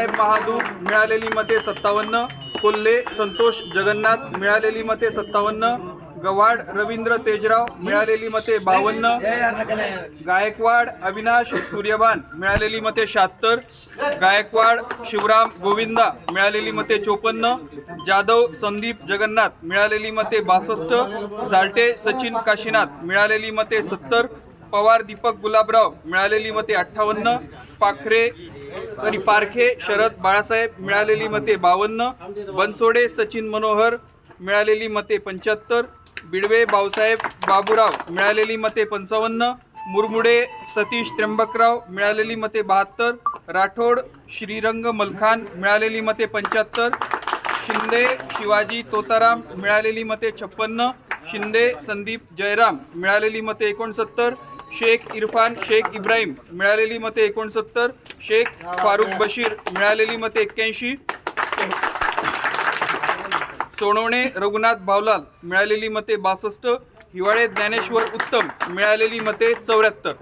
बाळासाहेब महादू मिळालेली मते 57, कोल्हे संतोष जगन्नाथ मिळालेली मते 57, गवाड रवींद्र तेजराव मिळालेली मते 52, गायकवाड अविनाश सूर्यबान मिळालेली मते 76, गायकवाड शिवराम गोविंदा मिळालेली मते 54, जाधव संदीप जगन्नाथ मिळालेली मते 62, झालटे सचिन काशीनाथ मिळालेली मते 70, पवार दीपक गुलाबराव मिळालेली मते 58, पारखे शरद बाळासाहेब मिळालेली मते 52, बनसोडे सचिन मनोहर मिळालेली मते 75, बिडवे बावसाहेब बाबूराव मिळालेली मते 55, मुरमुडे सतीश त्र्यंबकराव मिळालेली मते 72, राठोड श्रीरंग मलखान मिळालेली मते 75, शिंदे शिवाजी तोताराम मिळालेली मते 56, शिंदे संदीप जयराम मिळालेली मते 69, शेख इरफान शेख इब्राहिम मिळालेली मते 69, शेख फारुख बशीर मिळालेली मते 81, सोनवणे रघुनाथ भावलाल मिळालेली मते 62, हिवाळे ज्ञानेश्वर उत्तम मिळालेली मते 74.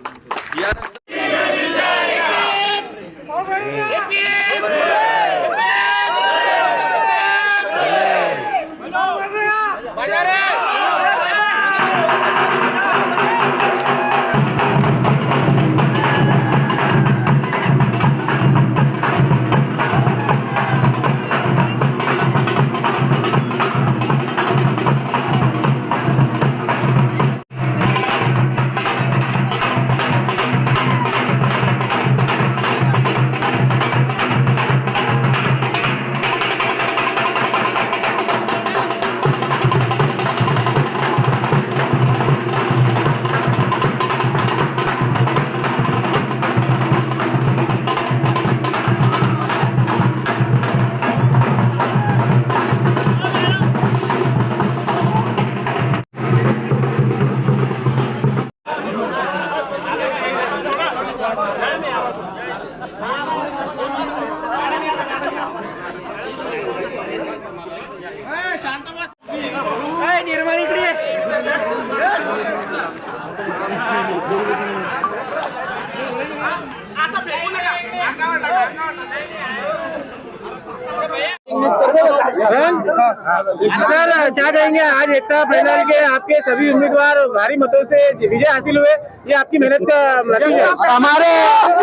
सर क्या कहेंगे, आज एकता पैनल के आपके सभी उम्मीदवार भारी मतों से विजय हासिल हुए, ये आपकी मेहनत का नतीजा है। हमारे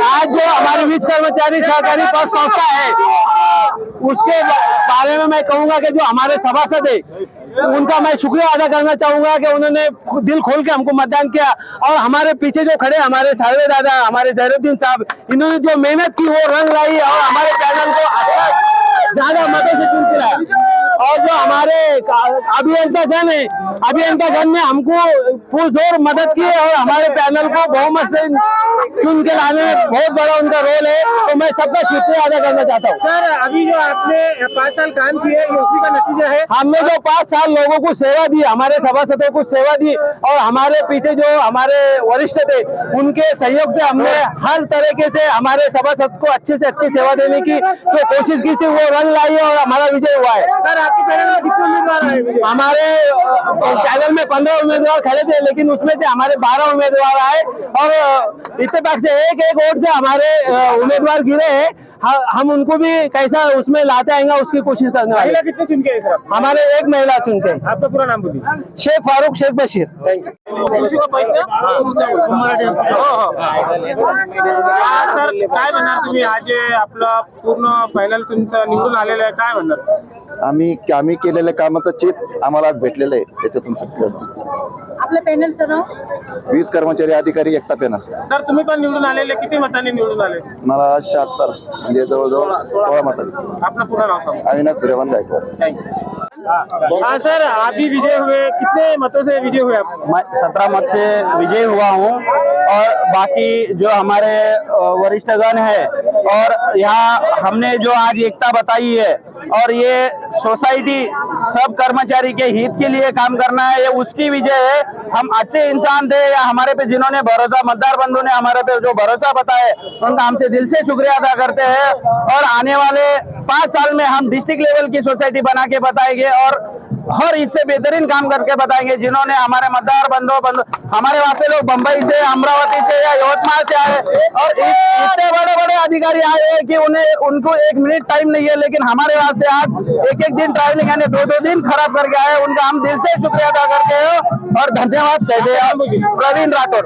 आज जो हमारी वित्त कर्मचारी सहकारी पद संस्था है उसके बारे में मैं कहूंगा कि जो हमारे सभासद है उनका मैं शुक्रिया अदा करना चाहूंगा कि उन्होंने दिल खोल के हमको मतदान किया। और हमारे पीछे जो खड़े हमारे सालवे दादा, हमारे जहरुद्दीन साहब, इन्होंने जो मेहनत की वो रंग लाई और हमारे पैनल को ज्यादा मतों से चुन के लाया। और जो हमारे अभियंता गण है, अभियंता गण ने हमको पुरजोर मदद की और हमारे पैनल को बहुमत से चुन के लाने में बहुत बड़ा उनका रोल है, तो मैं सबका शुक्रिया अदा करना चाहता हूँ। सर अभी जो आपने 5 साल काम किए उसी का नतीजा है। हमने जो 5 साल लोगों को सेवा दी, हमारे सभासदों को सेवा दी और हमारे पीछे जो हमारे वरिष्ठ थे उनके सहयोग से हमने हर तरीके से हमारे सभासद को अच्छे से अच्छी सेवा देने की जो कोशिश की थी वो रंग लाई और हमारा विजय हुआ है। सर आपके पैनल में कितने उम्मीदवार आए? हमारे पैनल में 15 उम्मीदवार खड़े थे, लेकिन उसमें से हमारे 12 उम्मीदवार आए और इत्तेफाक से एक वोट से हमारे उम्मीदवार गिरे हैं। हम उनको भी कैसा उसमें लाते आएंगे उसकी कोशिश करने वाले। महिला कितने चुन के हैं सर? हमारे एक महिला चुनते हैं। आपका पूरा नाम बोलिए। Shaikh Farukh Shaikh Bashir. Thank you. Sir काय म्हणणार तुम्ही, आज आपलं पूर्ण पैनल तुमचं निवडून आलेलं आहे, काय म्हणणार? आम्ही केलेल्या कामाचं चित आम्हाला आज भेटलेलं आहे, त्याच्यातून शक्य आपल्या पॅनलचं नाव वीज कर्मचारी अधिकारी एकता पॅनल। सर तुम्ही पण निवडून आलेले, किती मतांनी निवडून आले? मला 76 म्हणजे जवळजवळ 16 मतांनी। अपना पूरा नाम सांगा। अविनाश सूर्यवंशी गायकवाड। Thank you. हाँ सर आप भी विजय हुए, कितने मतों से विजय हुए आप? मैं 17 मत से विजय हुआ हूँ और बाकी जो हमारे वरिष्ठगण है और यहाँ हमने जो आज एकता बताई है और ये सोसाइटी सब कर्मचारी के हित के लिए काम करना है, ये उसकी विजय है। हम अच्छे इंसान थे या हमारे पे जिन्होंने भरोसा, मतदार बंधु ने हमारे पे जो भरोसा बताया उनका हमसे दिल से शुक्रिया अदा करते हैं। और आने वाले 5 साल में हम डिस्ट्रिक्ट लेवल की सोसाइटी बना के बताएंगे और और इससे बेहतरीन काम करके बताएंगे, जिन्होंने हमारे मतदार बंधु हमारे वास्ते लोग बंबई से, अमरावती से या यवतमाल से आए और इतने बड़े बड़े अधिकारी आए हैं कि उनको 1 मिनट टाइम नहीं है, लेकिन हमारे वास्ते आज एक दिन ट्रैवलिंग यानी 2 दिन खराब करके आए। उनका हम दिल से शुक्रिया अदा करते हैं और धन्यवाद कहते हैं। प्रवीण राठौर।